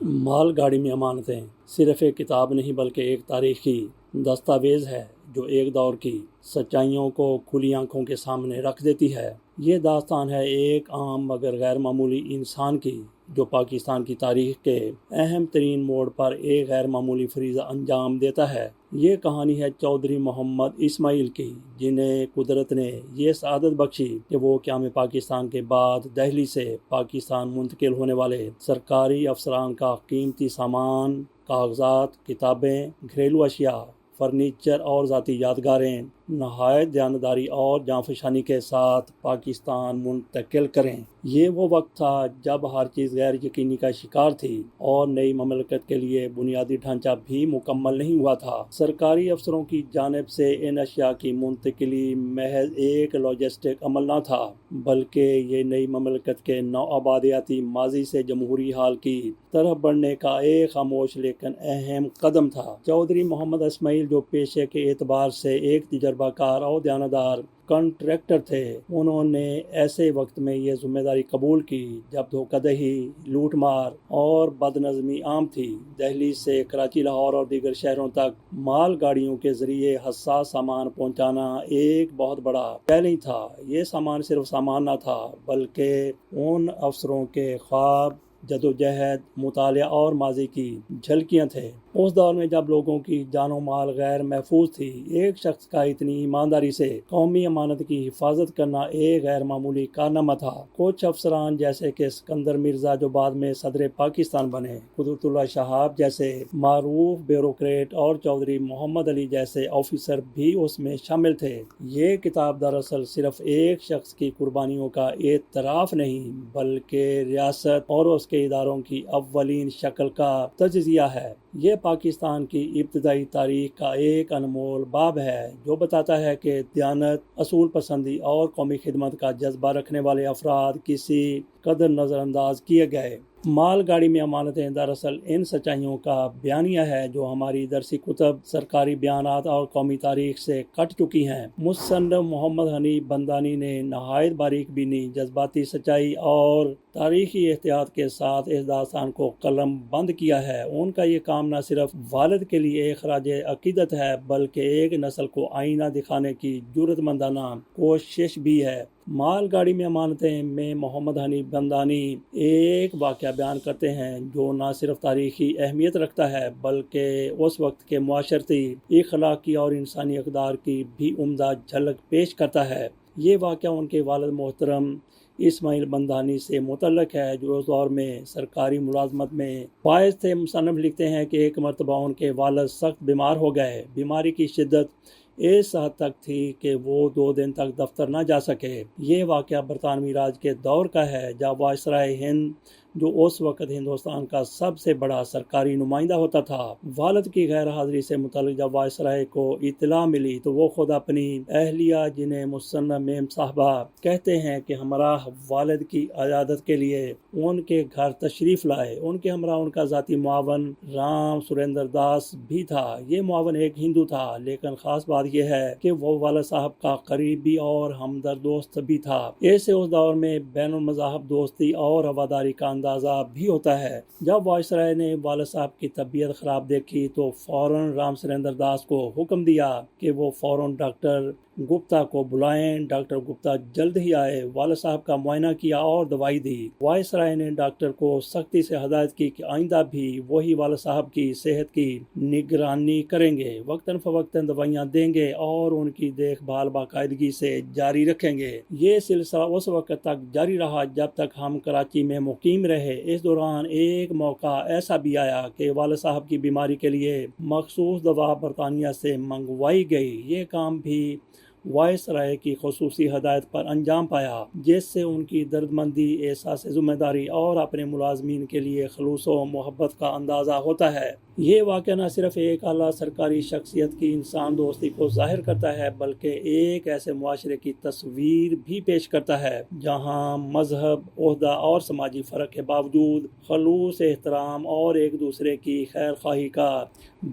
مال گاڑی میں امانتیں صرف ایک کتاب نہیں بلکہ ایک تاریخی دستاویز ہے جو ایک دور کی سچائیوں کو کھلی آنکھوں کے سامنے رکھ دیتی ہے۔ یہ داستان ہے ایک عام مگر غیر معمولی انسان کی جو پاکستان کی تاریخ کے اہم ترین موڑ پر ایک غیر معمولی فریضہ انجام دیتا ہے۔ یہ کہانی ہے چودھری محمد اسماعیل کی، جنہیں قدرت نے یہ سعادت بخشی کہ وہ قیام پاکستان کے بعد دہلی سے پاکستان منتقل ہونے والے سرکاری افسران کا قیمتی سامان، کاغذات، کتابیں، گھریلو اشیاء، فرنیچر اور ذاتی یادگاریں نہایت دیانتداری اور جانفشانی کے ساتھ پاکستان منتقل کریں۔ یہ وہ وقت تھا جب ہر چیز غیر یقینی کا شکار تھی اور نئی مملکت کے لیے بنیادی ڈھانچہ بھی مکمل نہیں ہوا تھا۔ سرکاری افسروں کی جانب سے ان اشیاء کی منتقلی محض ایک لاجسٹک عمل نہ تھا، بلکہ یہ نئی مملکت کے نوآبادیاتی ماضی سے جمہوری حال کی طرف بڑھنے کا ایک خاموش لیکن اہم قدم تھا۔ چودھری محمد اسماعیل جو پیشے کے اعتبار سے ایک تجربہ کار اور دیانتدار کنٹریکٹر تھے، انہوں نے ایسے وقت میں یہ ذمہ داری قبول کی جب دھوکہ دہی، لوٹ مار اور بد نظمی عام تھی۔ دہلی سے کراچی، لاہور اور دیگر شہروں تک مال گاڑیوں کے ذریعے حساس سامان پہنچانا ایک بہت بڑا چیلنج تھا۔ یہ سامان صرف سامان نہ تھا بلکہ ان افسروں کے خواب، جدوجہد، مطالعہ اور ماضی کی جھلکیاں تھے۔ اس دور میں جب لوگوں کی جان و مال غیر محفوظ تھی، ایک شخص کا اتنی ایمانداری سے قومی امانت کی حفاظت کرنا ایک غیر معمولی کارنامہ تھا۔ کچھ افسران جیسے کہ سکندر مرزا جو بعد میں صدر پاکستان بنے، قدرت اللہ شہاب جیسے معروف بیوروکریٹ اور چودھری محمد علی جیسے آفیسر بھی اس میں شامل تھے۔ یہ کتاب دراصل صرف ایک شخص کی قربانیوں کا اعتراف نہیں بلکہ ریاست اور اس کے اداروں کی اولین شکل کا تجزیہ ہے۔ یہ پاکستان کی ابتدائی تاریخ کا ایک انمول باب ہے جو بتاتا ہے کہ دیانت، اصول پسندی اور قومی خدمت کا جذبہ رکھنے والے افراد کسی قدر نظر انداز کیے گئے۔ مال گاڑی میں امانتیں دراصل ان سچائیوں کا بیانیہ ہے جو ہماری درسی کتب، سرکاری بیانات اور قومی تاریخ سے کٹ چکی ہیں۔ مصنف محمد حنیف بندانی نے نہایت باریک بینی، جذباتی سچائی اور تاریخی احتیاط کے ساتھ اس داستان کو قلم بند کیا ہے۔ ان کا یہ کام نہ صرف والد کے لیے ایک خراج عقیدت ہے بلکہ ایک نسل کو آئینہ دکھانے کی جرأت مندانہ کوشش بھی ہے۔ مال گاڑی میں امانتیں میں محمد حنیف بندانی ایک واقعہ بیان کرتے ہیں جو نہ صرف تاریخی اہمیت رکھتا ہے بلکہ اس وقت کے معاشرتی، اخلاقی اور انسانی اقدار کی بھی عمدہ جھلک پیش کرتا ہے۔ یہ واقعہ ان کے والد محترم اسماعیل بندانی سے متعلق ہے جو اس دور میں سرکاری ملازمت میں فائز تھے۔ مصنف لکھتے ہیں کہ ایک مرتبہ ان کے والد سخت بیمار ہو گئے۔ بیماری کی شدت اس حد تک تھی کہ وہ 2 دن تک دفتر نہ جا سکے۔ یہ واقعہ برطانوی راج کے دور کا ہے جب وائسرائے ہند، جو اس وقت ہندوستان کا سب سے بڑا سرکاری نمائندہ ہوتا تھا، والد کی غیر حاضری سے متعلق جب وائسرائے کو اطلاع ملی تو وہ خود اپنی اہلیہ، جنہیں مصنف میم صاحبہ کہتے ہیں، کہ ہمراہ والد کی عیادت کے لیے ان کے گھر تشریف لائے۔ ان کے ہمراہ ان کا ذاتی معاون رام سریندر داس بھی تھا۔ یہ معاون ایک ہندو تھا، لیکن خاص بات یہ ہے کہ وہ والد صاحب کا قریبی اور ہمدرد دوست بھی تھا۔ ایسے اس دور میں بین المذاہب دوستی اور رواداری کا اندازہ بھی ہوتا ہے۔ جب وائسرائے نے والد صاحب کی طبیعت خراب دیکھی تو فوراً رام سریندر داس کو حکم دیا کہ وہ فوراً ڈاکٹر گپتا کو بلائیں۔ ڈاکٹر گپتا جلد ہی آئے، والد صاحب کا معائنہ کیا اور دوائی دی۔ وائسرائے نے ڈاکٹر کو سختی سے ہدایت کی کہ آئندہ بھی وہی والد صاحب کی صحت کی نگرانی کریں گے، وقتاً فوقتاً دوائیاں دیں گے اور ان کی دیکھ بھال باقاعدگی سے جاری رکھیں گے۔ یہ سلسلہ اس وقت تک جاری رہا جب تک ہم کراچی میں مقیم رہے۔ اس دوران ایک موقع ایسا بھی آیا کہ والد صاحب کی بیماری کے لیے مخصوص دوا برطانیہ سے منگوائی گئی۔ یہ کام بھی وائسرائے کی خصوصی ہدایت پر انجام پایا، جس سے ان کی دردمندی، احساس ذمہ داری اور اپنے ملازمین کے لیے خلوص و محبت کا اندازہ ہوتا ہے۔ یہ واقعہ نہ صرف ایک اعلیٰ سرکاری شخصیت کی انسان دوستی کو ظاہر کرتا ہے بلکہ ایک ایسے معاشرے کی تصویر بھی پیش کرتا ہے جہاں مذہب، عہدہ اور سماجی فرق کے باوجود خلوص، احترام اور ایک دوسرے کی خیر خواہی کا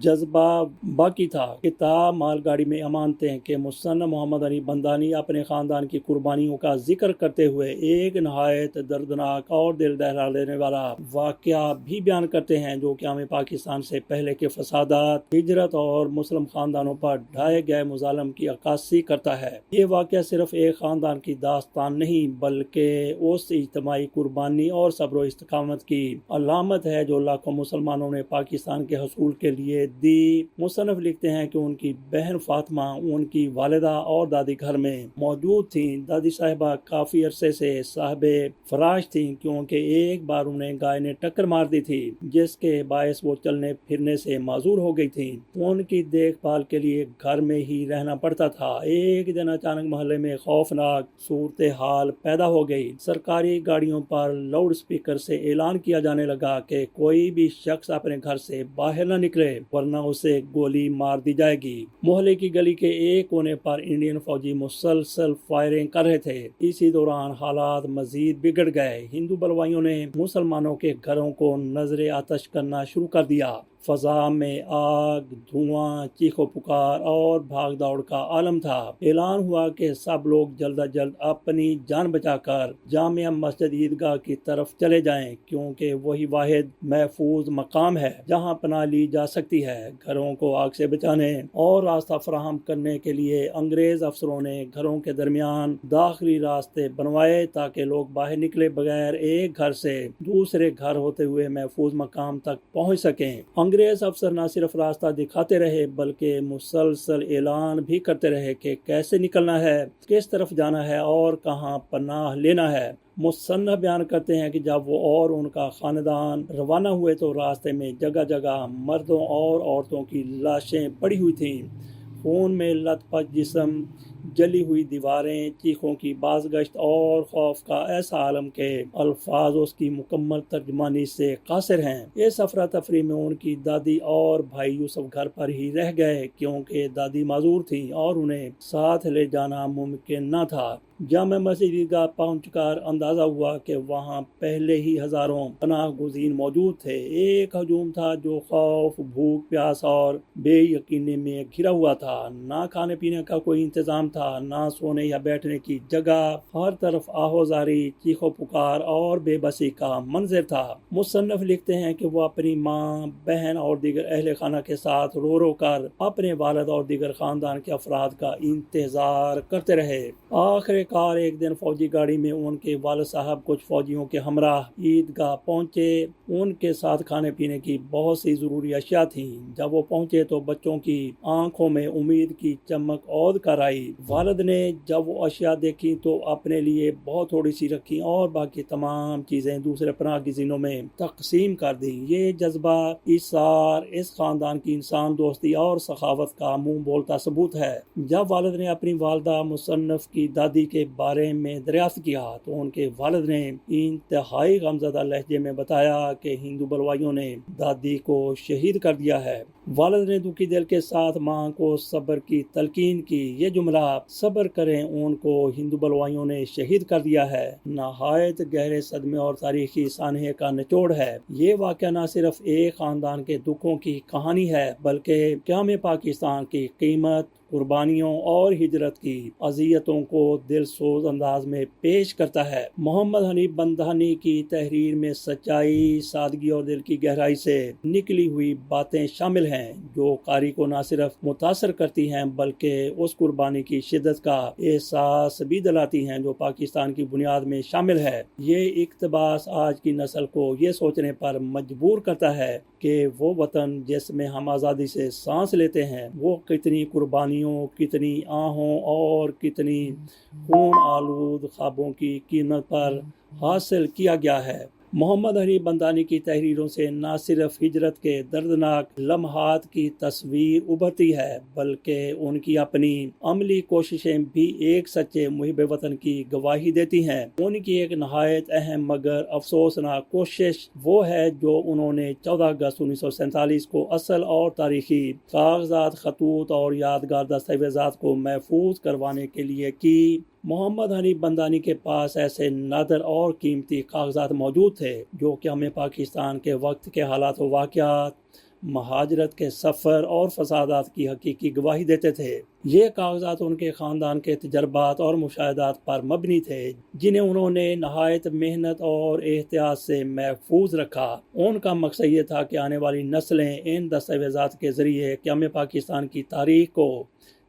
جذبہ باقی تھا۔ کتاب مال گاڑی میں امانتیں کے مصنف محمد حنیف بندانی اپنے خاندان کی قربانیوں کا ذکر کرتے ہوئے ایک نہایت دردناک اور دل دہلا دینے والا واقعہ بھی بیان کرتے ہیں جو قیام پاکستان سے پہلے کے فسادات، ہجرت اور مسلم خاندانوں پر ڈھائے گئے مظالم کی عکاسی کرتا ہے۔ یہ واقعہ صرف ایک خاندان کی داستان نہیں بلکہ اس اجتماعی قربانی اور صبر و استقامت کی علامت ہے جو لاکھوں مسلمانوں نے پاکستان کے حصول کے لیے دی۔ مصنف لکھتے ہیں کہ ان کی بہن فاطمہ ان کی والدہ اور دادی گھر میں موجود تھیں۔ دادی صاحبہ کافی عرصے سے صاحب فراش تھیں کیونکہ ایک بار انہیں گائے نے ٹکر مار دی تھی جس کے باعث وہ چلنے پھرنے سے معذور ہو گئی تھیں۔ ان کی دیکھ بھال کے لیے گھر میں ہی رہنا پڑتا تھا۔ ایک دن اچانک محلے میں خوفناک صورتحال پیدا ہو گئی۔ سرکاری گاڑیوں پر لاؤڈ سپیکر سے اعلان کیا جانے لگا کہ کوئی بھی شخص اپنے گھر سے باہر نہ نکلے ورنہ اسے گولی مار دی جائے گی۔ محلے کی گلی کے ایک کونے پر انڈین فوجی مسلسل فائرنگ کر رہے تھے۔ اسی دوران حالات مزید بگڑ گئے۔ ہندو بلوائیوں نے مسلمانوں کے گھروں کو نظر آتش کرنا شروع کر دیا۔ فضا میں آگ، دھواں، چیخ و پکار اور بھاگ دوڑ کا عالم تھا۔ اعلان ہوا کہ سب لوگ جلد از جلد اپنی جان بچا کر جامع مسجد عیدگاہ کی طرف چلے جائیں کیونکہ وہی واحد محفوظ مقام ہے جہاں پناہ لی جا سکتی ہے۔ گھروں کو آگ سے بچانے اور راستہ فراہم کرنے کے لیے انگریز افسروں نے گھروں کے درمیان داخلی راستے بنوائے تاکہ لوگ باہر نکلے بغیر ایک گھر سے دوسرے گھر ہوتے ہوئے محفوظ مقام تک پہنچ سکیں۔ انگریز افسر نہ صرف راستہ دکھاتے رہے بلکہ مسلسل اعلان بھی کرتے رہے کہ کیسے نکلنا ہے، کس طرف جانا ہے اور کہاں پناہ لینا ہے۔ مصنف بیان کرتے ہیں کہ جب وہ اور ان کا خاندان روانہ ہوئے تو راستے میں جگہ جگہ مردوں اور عورتوں کی لاشیں پڑی ہوئی تھیں، خون میں لت پت جسم، جلی ہوئی دیواریں، چیخوں کی بازگشت اور خوف کا ایسا عالم کہ الفاظ اس کی مکمل ترجمانی سے قاصر ہیں۔ اس افراتفری میں ان کی دادی اور بھائی یوسف گھر پر ہی رہ گئے کیونکہ دادی معذور تھیں اور انہیں ساتھ لے جانا ممکن نہ تھا۔ جامع مسجد عیدگاہ پہنچ کر اندازہ ہوا کہ وہاں پہلے ہی ہزاروں پناہ گزین موجود تھے۔ ایک ہجوم تھا جو خوف، بھوک، پیاس اور بے یقینی میں گھرا ہوا تھا۔ نہ کھانے پینے کا کوئی انتظام تھا، نہ سونے یا بیٹھنے کی جگہ۔ ہر طرف آہوزاری، چیخ و پکار اور بے بسی کا منظر تھا۔ مصنف لکھتے ہیں کہ وہ اپنی ماں، بہن اور دیگر اہل خانہ کے ساتھ رو رو کر اپنے والد اور دیگر خاندان کے افراد کا انتظار کرتے رہے۔ آخر کار ایک دن فوجی گاڑی میں ان کے والد صاحب کچھ فوجیوں کے ہمراہ عیدگاہ پہنچے۔ ان کے ساتھ کھانے پینے کی بہت سی ضروری اشیاء تھیں۔ جب وہ پہنچے تو بچوں کی آنکھوں میں امید کی چمک عود کر آئی۔ والد نے جب وہ اشیاء دیکھی تو اپنے لیے بہت تھوڑی سی رکھی اور باقی تمام چیزیں دوسرے پناہ گزینوں میں تقسیم کر دیں۔ یہ جذبہ ایثار اس خاندان کی انسان دوستی اور سخاوت کا منہ بولتا ثبوت ہے۔ جب والد نے اپنی والدہ مصنف کی دادی کے بارے میں دریافت کیا تو ان کے والد نے انتہائی غمزدہ لہجے میں بتایا کہ ہندو بلوائیوں نے دادی کو شہید کر دیا ہے۔ والد نے دکھی دل کے ساتھ ماں کو صبر کی تلقین کی۔ یہ جملہ صبر کریں، ان کو ہندو بلوائیوں نے شہید کر دیا ہے نہایت گہرے صدمے اور تاریخی سانحے کا نچوڑ ہے۔ یہ واقعہ نہ صرف ایک خاندان کے دکھوں کی کہانی ہے بلکہ قیام پاکستان کی قیمت، قربانیوں اور ہجرت کی اذیتوں کو دل سوز انداز میں پیش کرتا ہے۔ محمد حنیف بندانی کی تحریر میں سچائی، سادگی اور دل کی گہرائی سے نکلی ہوئی باتیں شامل ہیں جو قاری کو نہ صرف متاثر کرتی ہیں بلکہ اس قربانی کی شدت کا احساس بھی دلاتی ہیں جو پاکستان کی بنیاد میں شامل ہے۔ یہ اقتباس آج کی نسل کو یہ سوچنے پر مجبور کرتا ہے کہ وہ وطن جس میں ہم آزادی سے سانس لیتے ہیں وہ کتنی قربانیوں، کتنی آہوں اور کتنی خون آلود خوابوں کی قیمت پر حاصل کیا گیا ہے۔ محمد حنیف بندانی کی تحریروں سے نہ صرف ہجرت کے دردناک لمحات کی تصویر ابھرتی ہے بلکہ ان کی اپنی عملی کوششیں بھی ایک سچے محب وطن کی گواہی دیتی ہیں۔ ان کی ایک نہایت اہم مگر افسوسناک کوشش وہ ہے جو انہوں نے 14 اگست 1947 کو اصل اور تاریخی کاغذات، خطوط اور یادگار دستاویزات کو محفوظ کروانے کے لیے کی۔ محمد حنیف بندانی کے پاس ایسے نادر اور قیمتی کاغذات موجود تھے جو کہ ہمیں پاکستان کے وقت کے حالات و واقعات، مہاجرت کے سفر اور فسادات کی حقیقی گواہی دیتے تھے۔ یہ کاغذات ان کے خاندان کے تجربات اور مشاہدات پر مبنی تھے جنہیں انہوں نے نہایت محنت اور احتیاط سے محفوظ رکھا۔ ان کا مقصد یہ تھا کہ آنے والی نسلیں ان دستاویزات کے ذریعے قیام پاکستان کی تاریخ کو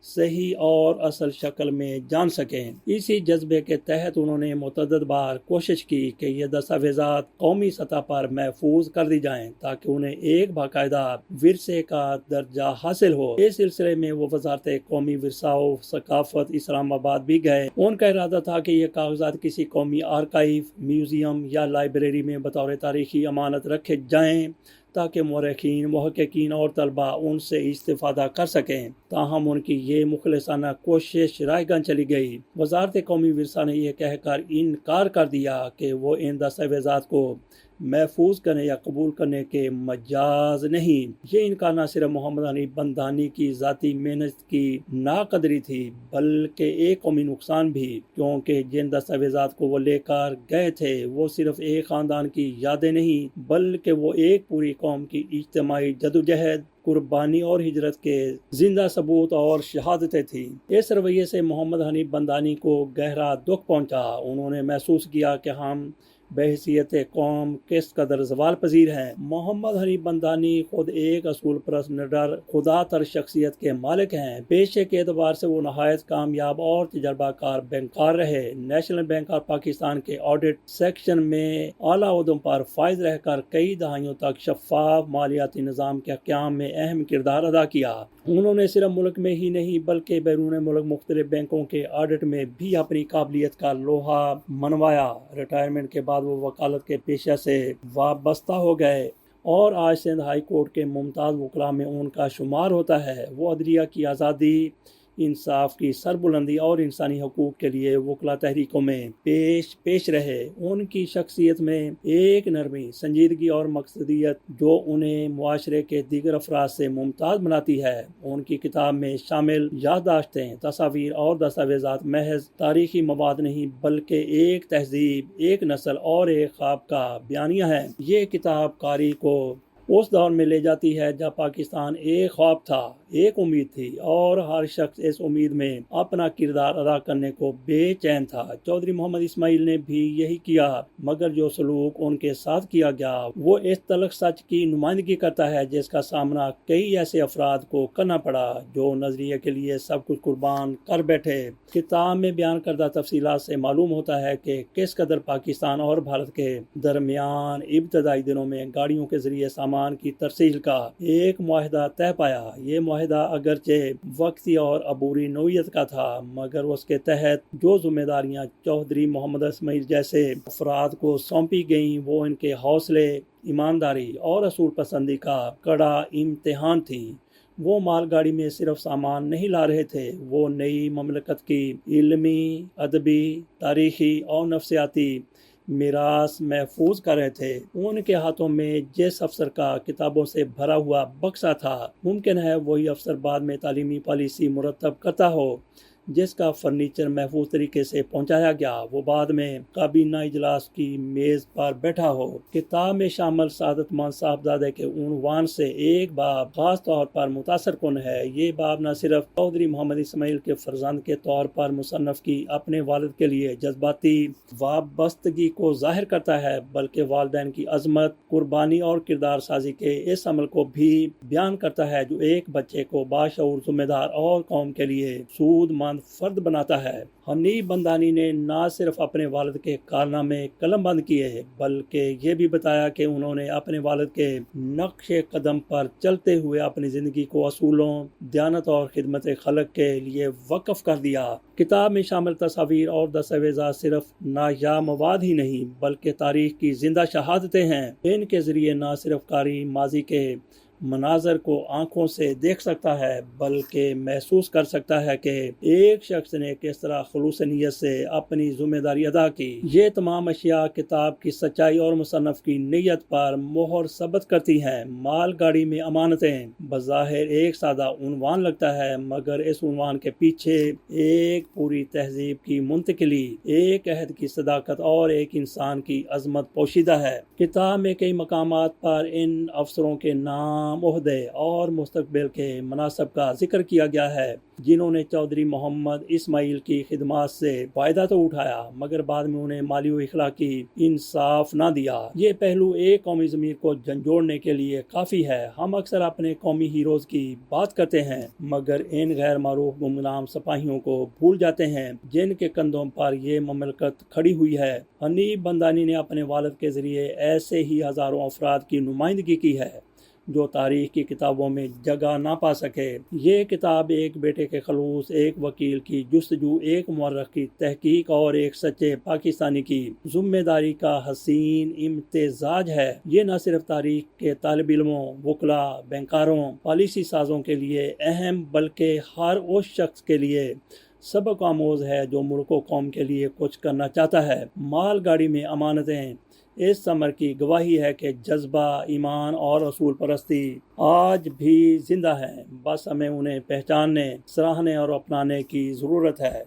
صحیح اور اصل شکل میں جان سکیں۔ اسی جذبے کے تحت انہوں نے متعدد بار کوشش کی کہ یہ دستاویزات قومی سطح پر محفوظ کر دی جائیں تاکہ انہیں ایک باقاعدہ ورثے کا درجہ حاصل ہو۔ اس سلسلے میں وہ وزارت قومی ورثہ و ثقافت اسلام آباد بھی گئے۔ ان کا ارادہ تھا کہ یہ کاغذات کسی قومی آرکائیو، میوزیم یا لائبریری میں بطور تاریخی امانت رکھے جائیں تاکہ مورخین، محققین اور طلباء ان سے استفادہ کر سکیں۔ تاہم ان کی یہ مخلصانہ کوشش رائے گان چلی گئی۔ وزارت قومی ورثہ نے یہ کہہ کر انکار کر دیا کہ وہ ان دستاویزات کو محفوظ کرنے یا قبول کرنے کے مجاز نہیں۔ یہ انکار نہ صرف محمد حنیف بندانی کی ذاتی محنت کی ناقدری تھی بلکہ ایک قومی نقصان بھی، کیونکہ جن دستاویزات کو وہ لے کر گئے تھے وہ صرف ایک خاندان کی یادیں نہیں بلکہ وہ ایک پوری قوم کی اجتماعی جدوجہد، قربانی اور ہجرت کے زندہ ثبوت اور شہادتیں تھیں۔ اس رویے سے محمد حنیف بندانی کو گہرا دکھ پہنچا۔ انہوں نے محسوس کیا کہ ہم بحیثیت قوم کس قدر زوال پذیر ہیں۔ محمد حنیف بندانی خود ایک اصول پرست، نڈر، خدا تر شخصیت کے مالک ہیں۔ پیشے کے اعتبار سے وہ نہایت کامیاب اور تجربہ کار بینکار رہے۔ نیشنل بینک آف پاکستان کے آڈٹ سیکشن میں اعلیٰ عہدوں پر فائز رہ کر کئی دہائیوں تک شفاف مالیاتی نظام کے قیام میں اہم کردار ادا کیا۔ انہوں نے صرف ملک میں ہی نہیں بلکہ بیرون ملک مختلف بینکوں کے آڈٹ میں بھی اپنی قابلیت کا لوہا منوایا۔ ریٹائرمنٹ کے بعد وہ وکالت کے پیشہ سے وابستہ ہو گئے اور آج سندھ ہائی کورٹ کے ممتاز وکلاء میں ان کا شمار ہوتا ہے۔ وہ عدلیہ کی آزادی، انصاف کی سربلندی اور انسانی حقوق کے لیے وکلا تحریکوں میں پیش رہے۔ ان کی شخصیت میں ایک نرمی، سنجیدگی اور مقصدیت جو انہیں معاشرے کے دیگر افراد سے ممتاز بناتی ہے۔ ان کی کتاب میں شامل یادداشتیں، تصاویر اور دستاویزات محض تاریخی مواد نہیں بلکہ ایک تہذیب، ایک نسل اور ایک خواب کا بیانیہ ہے۔ یہ کتاب قاری کو اس دور میں لے جاتی ہے جب پاکستان ایک خواب تھا، ایک امید تھی اور ہر شخص اس امید میں اپنا کردار ادا کرنے کو بے چین تھا۔ چودھری محمد اسماعیل نے بھی یہی کیا، مگر جو سلوک ان کے ساتھ کیا گیا وہ اس تلخ سچ کی نمائندگی کرتا ہے جس کا سامنا کئی ایسے افراد کو کرنا پڑا جو نظریے کے لیے سب کچھ قربان کر بیٹھے۔ کتاب میں بیان کردہ تفصیلات سے معلوم ہوتا ہے کہ کس قدر پاکستان اور بھارت کے درمیان ابتدائی دنوں میں گاڑیوں کے ذریعے سامان کی ترسیل کا ایک معاہدہ طے پایا۔ یہ معاہدہ اگرچہ وقتی اور عبوری نوعیت کا تھا مگر اس کے تحت جو ذمہ داریاں چودھری محمد اسماعیل جیسے افراد کو سونپی گئیں وہ ان کے حوصلے، ایمانداری اور اصول پسندی کا کڑا امتحان تھی۔ وہ مال گاڑی میں صرف سامان نہیں لا رہے تھے، وہ نئی مملکت کی علمی، ادبی، تاریخی اور نفسیاتی میراث محفوظ کر رہے تھے۔ ان کے ہاتھوں میں جس افسر کا کتابوں سے بھرا ہوا بکسا تھا، ممکن ہے وہی افسر بعد میں تعلیمی پالیسی مرتب کرتا ہو جس کا فرنیچر محفوظ طریقے سے پہنچایا گیا، وہ بعد میں کابینہ اجلاس کی میز پر بیٹھا ہو۔ کتاب میں شامل سعادت مند صاحبزادے کے عنوان سے ایک باب خاص طور پر متاثر کن ہے۔ یہ باب نہ صرف چودھری محمد اسماعیل کے فرزند کے طور پر مصنف کی اپنے والد کے لیے جذباتی وابستگی کو ظاہر کرتا ہے بلکہ والدین کی عظمت، قربانی اور کردار سازی کے اس عمل کو بھی بیان کرتا ہے جو ایک بچے کو باشعور، ذمہ دار اور قوم کے لیے سود مند فرد بناتا ہے۔ حنیف بندانی نے نہ صرف اپنے والد کے کارنامے قلم بند کیے بلکہ یہ بھی بتایا کہ انہوں نے اپنے والد کے نقش قدم پر چلتے ہوئے اپنی زندگی کو اصولوں، دیانت اور خدمت خلق کے لیے وقف کر دیا۔ کتاب میں شامل تصاویر اور دستاویزات صرف نایاب مواد ہی نہیں بلکہ تاریخ کی زندہ شہادتیں ہیں۔ ان کے ذریعے نہ صرف قاری ماضی کے مناظر کو آنکھوں سے دیکھ سکتا ہے بلکہ محسوس کر سکتا ہے کہ ایک شخص نے کس طرح خلوص نیت سے اپنی ذمہ داری ادا کی۔ یہ تمام اشیاء کتاب کی سچائی اور مصنف کی نیت پر مہر ثبت کرتی ہیں۔ مال گاڑی میں امانتیں بظاہر ایک سادہ عنوان لگتا ہے مگر اس عنوان کے پیچھے ایک پوری تہذیب کی منتقلی، ایک عہد کی صداقت اور ایک انسان کی عظمت پوشیدہ ہے۔ کتاب میں کئی مقامات پر ان افسروں کے نام تمام عہدے اور مستقبل کے مناصب کا ذکر کیا گیا ہے، جنہوں نے چودھری محمد اسماعیل کی خدمات سے فائدہ تو اٹھایا مگر بعد میں انہیں مالی و اخلاقی انصاف نہ دیا۔ یہ پہلو ایک قومی ضمیر کو جھنجھوڑنے کے لیے کافی ہے۔ ہم اکثر اپنے قومی ہیروز کی بات کرتے ہیں مگر ان غیر معروف گمنام سپاہیوں کو بھول جاتے ہیں جن کے کندھوں پر یہ مملکت کھڑی ہوئی ہے۔ حنیف بندانی نے اپنے والد کے ذریعے ایسے ہی ہزاروں افراد کی نمائندگی کی ہے جو تاریخ کی کتابوں میں جگہ نہ پا سکے۔ یہ کتاب ایک بیٹے کے خلوص، ایک وکیل کی جستجو، ایک مورخ کی تحقیق اور ایک سچے پاکستانی کی ذمہ داری کا حسین امتزاج ہے۔ یہ نہ صرف تاریخ کے طالب علموں، وکلاء، بینکاروں، پالیسی سازوں کے لیے اہم بلکہ ہر اس شخص کے لیے سبق آموز ہے جو ملک و قوم کے لیے کچھ کرنا چاہتا ہے۔ مال گاڑی میں امانتیں اس ثمر کی گواہی ہے کہ جذبہ، ایمان اور اصول پرستی آج بھی زندہ ہیں، بس ہمیں انہیں پہچاننے، سراہنے اور اپنانے کی ضرورت ہے۔